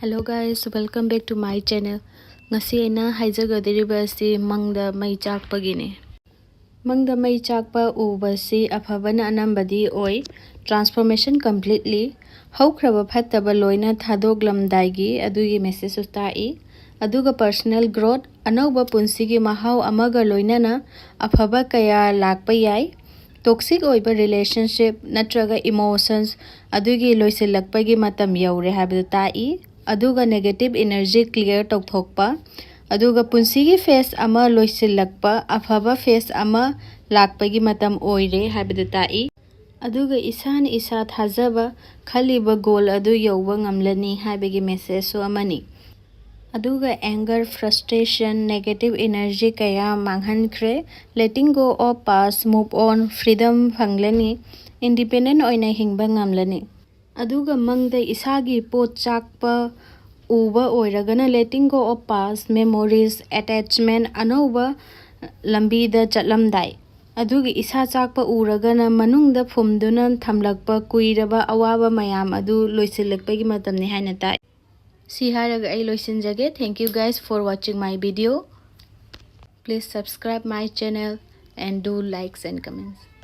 Hello guys, welcome back to my channel. Ngasi aina haijagadiriba asi Mangda mai chakpagine. Mangda mai chakpa ubasi afabana anambadi oi transformation completely haukraba phattaba loina thadoglamdaigi adugi message ustai aduga personal growth anauba punsigi mahau amaga loinana afaba kaya lakpa yai toxic oiba relationship natraga emotions adugi loisilakpagi matam yaure habadu tai aduga negative energy clear tokthokpa aduga punsigi face ama loisilakpa afaba face ama lakpagi matam oire habadu tai aduga isan isa thajaba khaliba goal adu yauba ngamlani habigi message so amani aduga anger frustration negative energy kaya manghankre letting go of past move on freedom phanglani independent oina hingba ngamlani aduga mangda isagi pot chakpa uba oiragana letting go of past memories attachment anova lambi da chatlamdai adugi isa chakpa uragana manungda phumduna thamlakpa kuiraba awaba mayam adu loisilakpagi matamni haina tai si haraga ai loisinjage. Thank you guys for watching my video. Please subscribe my channel and do likes and comments.